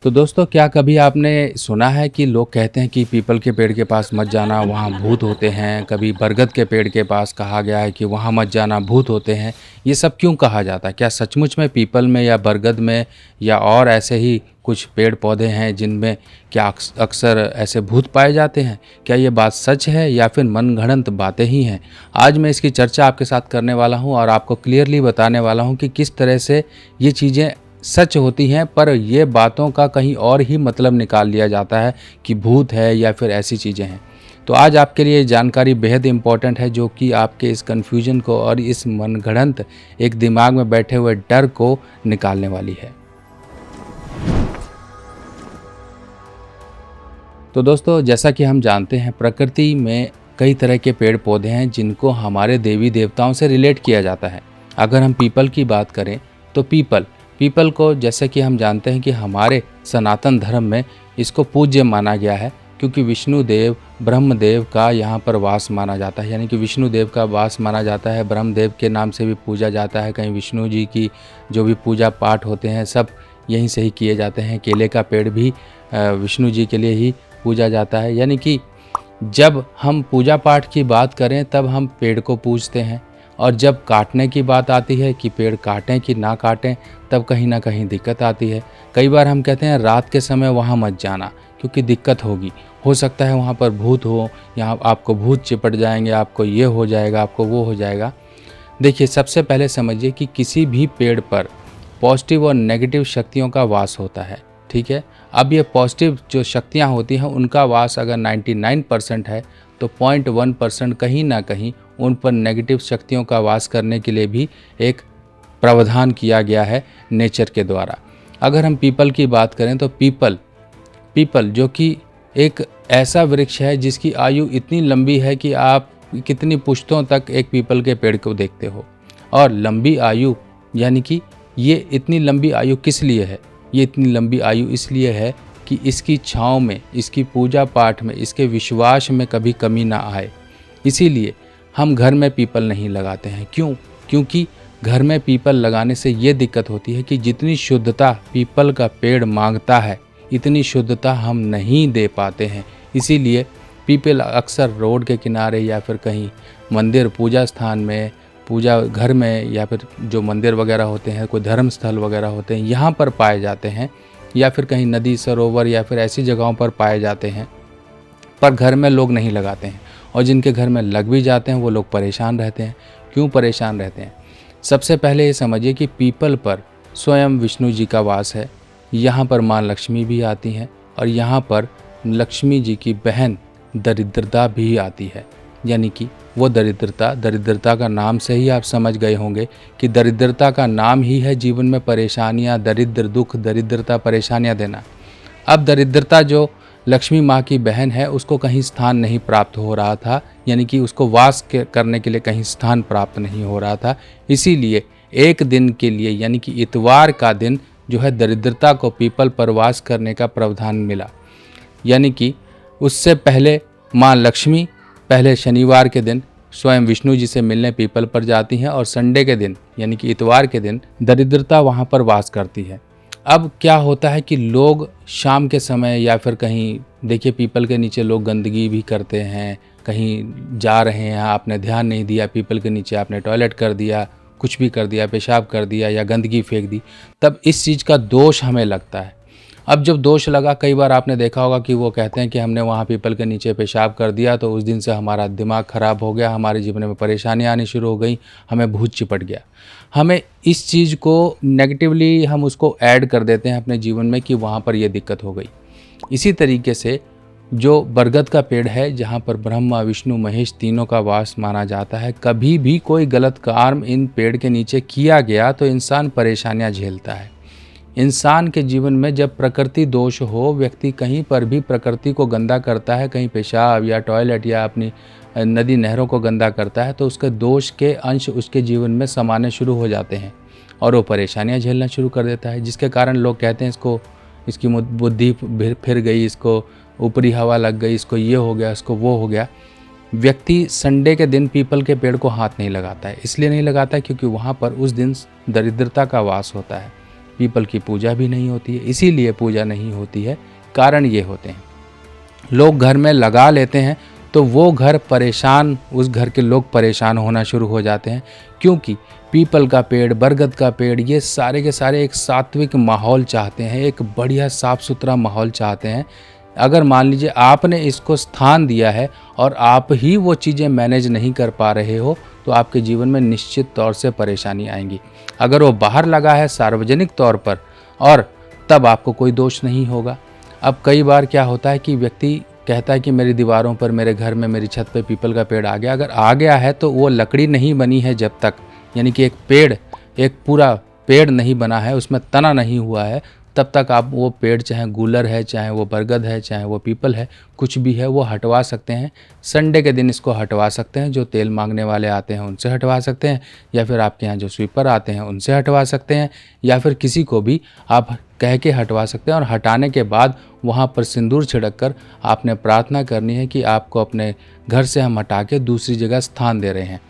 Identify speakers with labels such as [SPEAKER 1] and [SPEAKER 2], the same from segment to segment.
[SPEAKER 1] तो दोस्तों, क्या कभी आपने सुना है कि लोग कहते हैं कि पीपल के पेड़ के पास मत जाना, वहाँ भूत होते हैं। कभी बरगद के पेड़ के पास कहा गया है कि वहाँ मत जाना, भूत होते हैं। ये सब क्यों कहा जाता है? क्या सचमुच में पीपल में या बरगद में या और ऐसे ही कुछ पेड़ पौधे हैं जिनमें क्या अक्सर ऐसे भूत पाए जाते हैं? क्या ये बात सच है या फिर मनगढ़ंत बातें ही हैं? आज मैं इसकी चर्चा आपके साथ करने वाला हूँ और आपको क्लियरली बताने वाला हूँ कि किस तरह से ये चीज़ें सच होती हैं, पर ये बातों का कहीं और ही मतलब निकाल लिया जाता है कि भूत है या फिर ऐसी चीज़ें हैं। तो आज आपके लिए ये जानकारी बेहद इम्पॉर्टेंट है, जो कि आपके इस कन्फ्यूजन को और इस मनगढ़ंत एक दिमाग में बैठे हुए डर को निकालने वाली है। तो दोस्तों, जैसा कि हम जानते हैं, प्रकृति में कई तरह के पेड़ पौधे हैं जिनको हमारे देवी देवताओं से रिलेट किया जाता है। अगर हम पीपल की बात करें तो पीपल को, जैसे कि हम जानते हैं कि हमारे सनातन धर्म में इसको पूज्य माना गया है, क्योंकि विष्णुदेव ब्रह्मदेव का यहाँ पर वास माना जाता है। यानी कि विष्णुदेव का वास माना जाता है, ब्रह्मदेव के नाम से भी पूजा जाता है। कहीं विष्णु जी की जो भी पूजा पाठ होते हैं सब यहीं से ही किए जाते हैं। केले का पेड़ भी विष्णु जी के लिए ही पूजा जाता है। यानी कि जब हम पूजा पाठ की बात करें तब हम पेड़ को पूजते हैं, और जब काटने की बात आती है कि पेड़ काटें कि ना काटें, तब कहीं ना कहीं दिक्कत आती है। कई बार हम कहते हैं रात के समय वहाँ मत जाना क्योंकि दिक्कत होगी, हो सकता है वहाँ पर भूत हो, यहाँ आपको भूत चिपट जाएंगे, आपको ये हो जाएगा, आपको वो हो जाएगा। देखिए, सबसे पहले समझिए कि किसी भी पेड़ पर पॉजिटिव और नेगेटिव शक्तियों का वास होता है। ठीक है, अब ये पॉजिटिव जो शक्तियाँ होती हैं उनका वास अगर 99% है तो 0.1% कहीं ना कहीं उन पर नेगेटिव शक्तियों का वास करने के लिए भी एक प्रावधान किया गया है नेचर के द्वारा। अगर हम पीपल की बात करें तो पीपल जो कि एक ऐसा वृक्ष है जिसकी आयु इतनी लंबी है कि आप कितनी पुश्तों तक एक पीपल के पेड़ को देखते हो। और लंबी आयु यानी कि ये इतनी लंबी आयु किस लिए है? ये इतनी लंबी आयु इसलिए है कि इसकी छाँव में, इसकी पूजा पाठ में, इसके विश्वास में कभी कमी ना आए। इसीलिए हम घर में पीपल नहीं लगाते हैं। क्यों? क्योंकि घर में पीपल लगाने से ये दिक्कत होती है कि जितनी शुद्धता पीपल का पेड़ मांगता है इतनी शुद्धता हम नहीं दे पाते हैं। इसीलिए पीपल अक्सर रोड के किनारे या फिर कहीं मंदिर, पूजा स्थान में, पूजा घर में, या फिर जो मंदिर वगैरह होते हैं, कोई धर्म स्थल वगैरह होते हैं, यहाँ पर पाए जाते हैं, या फिर कहीं नदी, सरोवर या फिर ऐसी जगहों पर पाए जाते हैं। पर घर में लोग नहीं लगाते हैं, और जिनके घर में लग भी जाते हैं वो लोग परेशान रहते हैं। क्यों परेशान रहते हैं? सबसे पहले ये समझिए कि पीपल पर स्वयं विष्णु जी का वास है। यहाँ पर माँ लक्ष्मी भी आती हैं, और यहाँ पर लक्ष्मी जी की बहन दरिद्रता भी आती है। यानी कि वो दरिद्रता का नाम से ही आप समझ गए होंगे कि दरिद्रता का नाम ही है जीवन में परेशानियाँ, दरिद्र, दुख, दरिद्रता, परेशानियाँ देना। अब दरिद्रता जो लक्ष्मी माँ की बहन है उसको कहीं स्थान नहीं प्राप्त हो रहा था, यानी कि उसको वास करने के लिए कहीं स्थान प्राप्त नहीं हो रहा था। इसीलिए एक दिन के लिए, यानी कि इतवार का दिन जो है, दरिद्रता को पीपल पर वास करने का प्रावधान मिला। यानी कि उससे पहले माँ लक्ष्मी पहले शनिवार के दिन स्वयं विष्णु जी से मिलने पीपल पर जाती हैं, और संडे के दिन यानी कि इतवार के दिन दरिद्रता वहाँ पर वास करती है। अब क्या होता है कि लोग शाम के समय या फिर कहीं, देखिए पीपल के नीचे लोग गंदगी भी करते हैं, कहीं जा रहे हैं, आपने ध्यान नहीं दिया, पीपल के नीचे आपने टॉयलेट कर दिया, कुछ भी कर दिया, पेशाब कर दिया या गंदगी फेंक दी, तब इस चीज़ का दोष हमें लगता है। अब जब दोष लगा, कई बार आपने देखा होगा कि वो कहते हैं कि हमने वहाँ पीपल के नीचे पेशाब कर दिया तो उस दिन से हमारा दिमाग ख़राब हो गया, हमारे जीवन में परेशानियाँ आनी शुरू हो गई, हमें भूत चिपट गया। हमें इस चीज़ को नेगेटिवली हम उसको ऐड कर देते हैं अपने जीवन में कि वहाँ पर ये दिक्कत हो गई। इसी तरीके से जो बरगद का पेड़ है, जहाँ पर ब्रह्मा, विष्णु, महेश तीनों का वास माना जाता है, कभी भी कोई गलत काम इन पेड़ के नीचे किया गया तो इंसान परेशानियाँ झेलता है। इंसान के जीवन में जब प्रकृति दोष हो, व्यक्ति कहीं पर भी प्रकृति को गंदा करता है, कहीं पेशाब या टॉयलेट या अपनी नदी नहरों को गंदा करता है, तो उसके दोष के अंश उसके जीवन में समाने शुरू हो जाते हैं और वो परेशानियां झेलना शुरू कर देता है, जिसके कारण लोग कहते हैं इसकी बुद्धि फिर गई, इसको ऊपरी हवा लग गई, इसको ये हो गया, इसको वो हो गया। व्यक्ति संडे के दिन पीपल के पेड़ को हाथ नहीं लगाता है। इसलिए नहीं लगाता है क्योंकि वहाँ पर उस दिन दरिद्रता का वास होता है। पीपल की पूजा भी नहीं होती है। इसीलिए पूजा नहीं होती है, कारण ये होते हैं, लोग घर में लगा लेते हैं तो वो घर परेशान, उस घर के लोग परेशान होना शुरू हो जाते हैं, क्योंकि पीपल का पेड़, बरगद का पेड़, ये सारे के सारे एक सात्विक माहौल चाहते हैं, एक बढ़िया साफ़ सुथरा माहौल चाहते हैं। अगर मान लीजिए आपने इसको स्थान दिया है और आप ही वो चीज़ें मैनेज नहीं कर पा रहे हो, तो आपके जीवन में निश्चित तौर से परेशानी आएंगी। अगर वो बाहर लगा है सार्वजनिक तौर पर, और तब आपको कोई दोष नहीं होगा। अब कई बार क्या होता है कि व्यक्ति कहता है कि मेरी दीवारों पर, मेरे घर में, मेरी छत पे पीपल का पेड़ आ गया। अगर आ गया है तो वो लकड़ी नहीं बनी है जब तक, यानी कि एक पेड़, एक पूरा पेड़ नहीं बना है, उसमें तना नहीं हुआ है, तब तक आप वो पेड़, चाहे गूलर है, चाहे वो बरगद है, चाहे वो पीपल है, कुछ भी है, वो हटवा सकते हैं। संडे के दिन इसको हटवा सकते हैं, जो तेल मांगने वाले आते हैं उनसे हटवा सकते हैं, या फिर आपके यहाँ जो स्वीपर आते हैं उनसे हटवा सकते हैं, या फिर किसी को भी आप कह के हटवा सकते हैं। और हटाने के बाद वहाँ पर सिंदूर छिड़क कर आपने प्रार्थना करनी है कि आपको अपने घर से हम हटा के दूसरी जगह स्थान दे रहे हैं।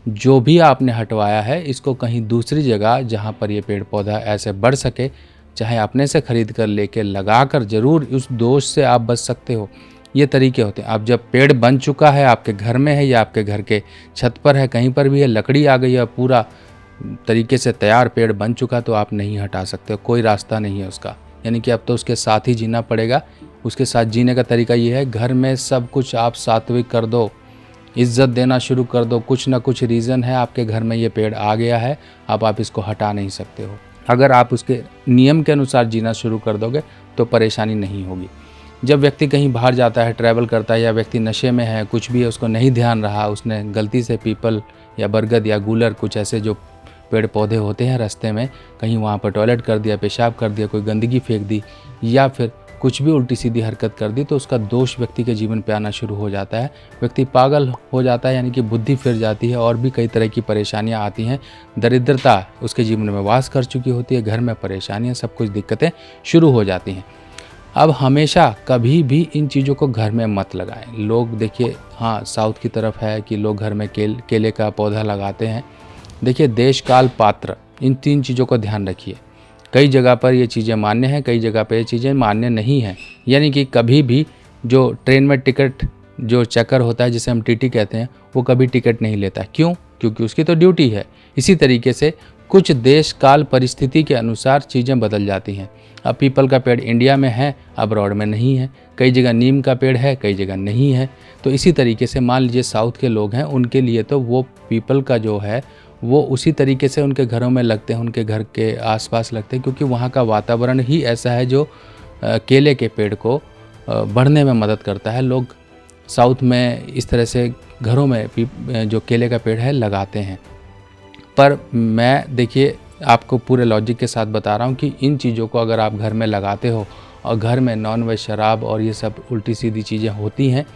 [SPEAKER 1] जो भी आपने हटवाया है इसको कहीं दूसरी जगह, जहाँ पर ये पेड़ पौधा ऐसे बढ़ सके, चाहे अपने से खरीद कर लेके लगा कर, ज़रूर उस दोष से आप बच सकते हो। ये तरीके होते हैं। अब जब पेड़ बन चुका है, आपके घर में है या आपके घर के छत पर है, कहीं पर भी है, लकड़ी आ गई है, पूरा तरीके से तैयार पेड़ बन चुका, तो आप नहीं हटा सकते हो, कोई रास्ता नहीं है उसका। यानी कि अब तो उसके साथ ही जीना पड़ेगा। उसके साथ जीने का तरीका ये है, घर में सब कुछ आप सात्विक कर दो, इज्जत देना शुरू कर दो। कुछ ना कुछ रीज़न है, आपके घर में ये पेड़ आ गया है, अब आप इसको हटा नहीं सकते हो। अगर आप उसके नियम के अनुसार जीना शुरू कर दोगे तो परेशानी नहीं होगी। जब व्यक्ति कहीं बाहर जाता है, ट्रैवल करता है, या व्यक्ति नशे में है, कुछ भी है, उसको नहीं ध्यान रहा, उसने गलती से पीपल या बरगद या गूलर, कुछ ऐसे जो पेड़ पौधे होते हैं रास्ते में, कहीं वहाँ पर टॉयलेट कर दिया, पेशाब कर दिया, कोई गंदगी फेंक दी, या फिर कुछ भी उल्टी सीधी हरकत कर दी, तो उसका दोष व्यक्ति के जीवन पे आना शुरू हो जाता है। व्यक्ति पागल हो जाता है, यानी कि बुद्धि फिर जाती है, और भी कई तरह की परेशानियां आती हैं। दरिद्रता उसके जीवन में वास कर चुकी होती है, घर में परेशानियां, सब कुछ दिक्कतें शुरू हो जाती हैं। अब हमेशा कभी भी इन चीज़ों को घर में मत लगाएं। लोग देखिए, हाँ, साउथ की तरफ है कि लोग घर में केले का पौधा लगाते हैं। देखिए, देश काल पात्र, इन 3 चीज़ों को ध्यान रखिए। कई जगह पर ये चीज़ें मान्य हैं, कई जगह पर ये चीज़ें मान्य नहीं हैं। यानी कि कभी भी जो ट्रेन में टिकट, जो चेकर होता है जिसे हम टीटी कहते हैं, वो कभी टिकट नहीं लेता। क्यों? क्योंकि उसकी तो ड्यूटी है। इसी तरीके से कुछ देश काल परिस्थिति के अनुसार चीज़ें बदल जाती हैं। अब पीपल का पेड़ इंडिया में है, अब्रॉड में नहीं है। कई जगह नीम का पेड़ है, कई जगह नहीं है। तो इसी तरीके से मान लीजिए साउथ के लोग हैं, उनके लिए तो वो पीपल का जो है वो उसी तरीके से उनके घरों में लगते हैं, उनके घर के आसपास लगते हैं, क्योंकि वहाँ का वातावरण ही ऐसा है जो केले के पेड़ को बढ़ने में मदद करता है। लोग साउथ में इस तरह से घरों में जो केले का पेड़ है लगाते हैं। पर मैं देखिए आपको पूरे लॉजिक के साथ बता रहा हूँ कि इन चीज़ों को अगर आप घर में लगाते हो और घर में नॉन वेज, शराब और ये सब उल्टी सीधी चीज़ें होती हैं,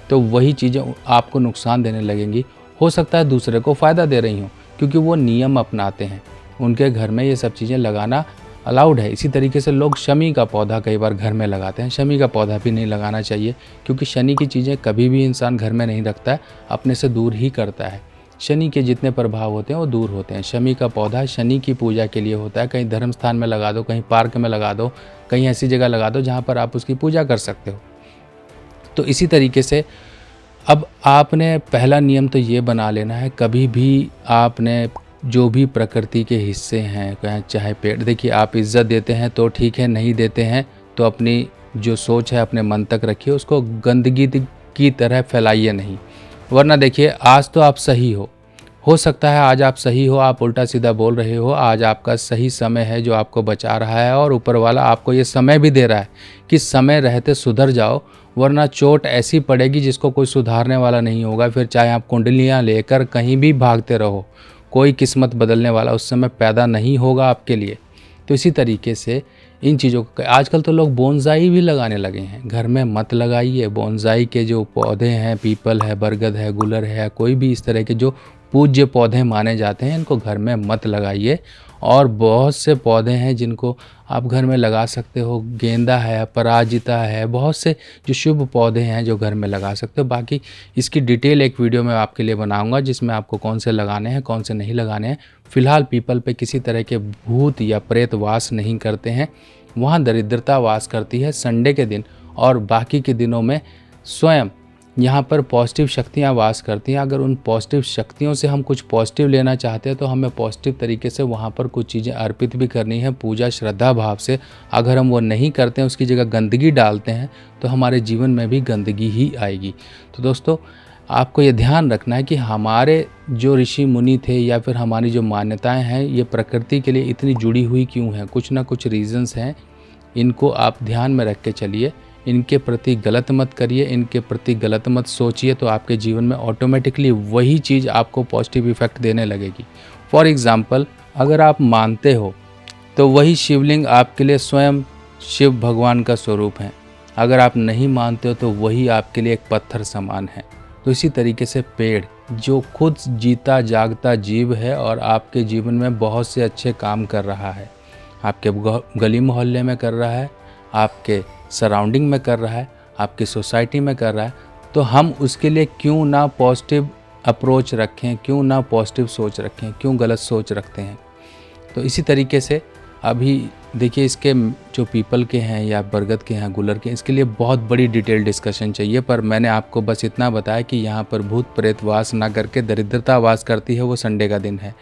[SPEAKER 1] तो वही चीज़ें आपको नुकसान देने लगेंगी। हो सकता है दूसरे को फ़ायदा दे रही हों, क्योंकि वो नियम अपनाते हैं, उनके घर में ये सब चीज़ें लगाना अलाउड है। इसी तरीके से लोग शमी का पौधा कई बार घर में लगाते हैं। शमी का पौधा भी नहीं लगाना चाहिए, क्योंकि शनि की चीज़ें कभी भी इंसान घर में नहीं रखता है, अपने से दूर ही करता है। शनि के जितने प्रभाव होते हैं वो दूर होते हैं। शमी का पौधा शनि की पूजा के लिए होता है। कहीं धर्म स्थान में लगा दो, कहीं पार्क में लगा दो, कहीं ऐसी जगह लगा दो जहाँ पर आप उसकी पूजा कर सकते हो। तो इसी तरीके से अब आपने पहला नियम तो ये बना लेना है, कभी भी आपने जो भी प्रकृति के हिस्से हैं, चाहे पेड़, देखिए आप इज़्ज़त देते हैं तो ठीक है, नहीं देते हैं तो अपनी जो सोच है अपने मन तक रखिए, उसको गंदगी की तरह फैलाइए नहीं। वरना देखिए, आज तो आप सही हो सकता है आज आप सही हो, आप उल्टा सीधा बोल रहे हो, आज आपका सही समय है जो आपको बचा रहा है, और ऊपर वाला आपको ये समय भी दे रहा है कि समय रहते सुधर जाओ, वरना चोट ऐसी पड़ेगी जिसको कोई सुधारने वाला नहीं होगा। फिर चाहे आप कुंडलियाँ लेकर कहीं भी भागते रहो, कोई किस्मत बदलने वाला उस समय पैदा नहीं होगा आपके लिए। तो इसी तरीके से इन चीज़ों को, आजकल तो लोग बोनसाई भी लगाने लगे हैं। घर में मत लगाइए। बोनसाई के जो पौधे हैं, पीपल है, बरगद है, गुलर है, कोई भी इस तरह के जो पूज्य पौधे माने जाते हैं, इनको घर में मत लगाइए। और बहुत से पौधे हैं जिनको आप घर में लगा सकते हो। गेंदा है, पराजिता है, बहुत से जो शुभ पौधे हैं जो घर में लगा सकते हो। बाकी इसकी डिटेल एक वीडियो मैं आपके लिए बनाऊंगा जिसमें आपको कौन से लगाने हैं, कौन से नहीं लगाने हैं। फिलहाल पीपल पे किसी तरह के भूत या प्रेत वास नहीं करते हैं, वहाँ दरिद्रता वास करती है संडे के दिन, और बाकी के दिनों में स्वयं यहाँ पर पॉजिटिव शक्तियाँ वास करती हैं। अगर उन पॉजिटिव शक्तियों से हम कुछ पॉजिटिव लेना चाहते हैं तो हमें पॉजिटिव तरीके से वहाँ पर कुछ चीज़ें अर्पित भी करनी है, पूजा श्रद्धा भाव से। अगर हम वो नहीं करते हैं, उसकी जगह गंदगी डालते हैं, तो हमारे जीवन में भी गंदगी ही आएगी। तो दोस्तों, आपको ये ध्यान रखना है कि हमारे जो ऋषि मुनि थे या फिर हमारी जो मान्यताएँ हैं, ये प्रकृति के लिए इतनी जुड़ी हुई क्यों हैं? कुछ ना कुछ रीज़न्स हैं। इनको आप ध्यान में रख के चलिए, इनके प्रति गलत मत करिए, इनके प्रति गलत मत सोचिए, तो आपके जीवन में ऑटोमेटिकली वही चीज़ आपको पॉजिटिव इफ़ेक्ट देने लगेगी। फॉर एग्ज़ाम्पल, अगर आप मानते हो तो वही शिवलिंग आपके लिए स्वयं शिव भगवान का स्वरूप है। अगर आप नहीं मानते हो तो वही आपके लिए एक पत्थर समान है। तो इसी तरीके से पेड़ जो खुद जीता जागता जीव है और आपके जीवन में बहुत से अच्छे काम कर रहा है, आपके गली मोहल्ले में कर रहा है, आपके सराउंडिंग में कर रहा है, आपकी सोसाइटी में कर रहा है, तो हम उसके लिए क्यों ना पॉजिटिव अप्रोच रखें, क्यों ना पॉजिटिव सोच रखें, क्यों गलत सोच रखते हैं। तो इसी तरीके से अभी देखिए, इसके जो पीपल के हैं या बरगद के हैं, गुलर के, इसके लिए बहुत बड़ी डिटेल डिस्कशन चाहिए, पर मैंने आपको बस इतना बताया कि यहाँ पर भूत प्रेत वास ना करके दरिद्रता वास करती है, वो संडे का दिन है।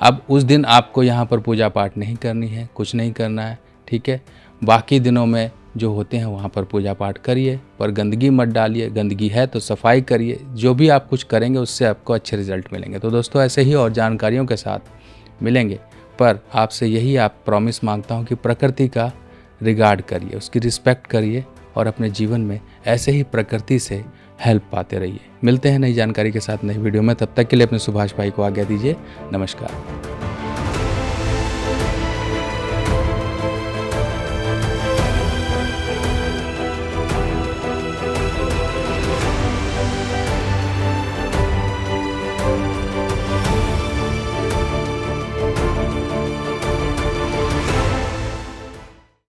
[SPEAKER 1] अब उस दिन आपको यहाँ पर पूजा पाठ नहीं करनी है, कुछ नहीं करना है, ठीक है। बाकी दिनों में जो होते हैं वहाँ पर पूजा पाठ करिए, पर गंदगी मत डालिए। गंदगी है तो सफाई करिए। जो भी आप कुछ करेंगे उससे आपको अच्छे रिजल्ट मिलेंगे। तो दोस्तों, ऐसे ही और जानकारियों के साथ मिलेंगे, पर आपसे यही आप प्रॉमिस मांगता हूँ कि प्रकृति का रिगार्ड करिए, उसकी रिस्पेक्ट करिए और अपने जीवन में ऐसे ही प्रकृति से हेल्प पाते रहिए। मिलते हैं नई जानकारी के साथ नई वीडियो में। तब तक के लिए अपने सुभाष भाई को आज्ञा दीजिए। नमस्कार।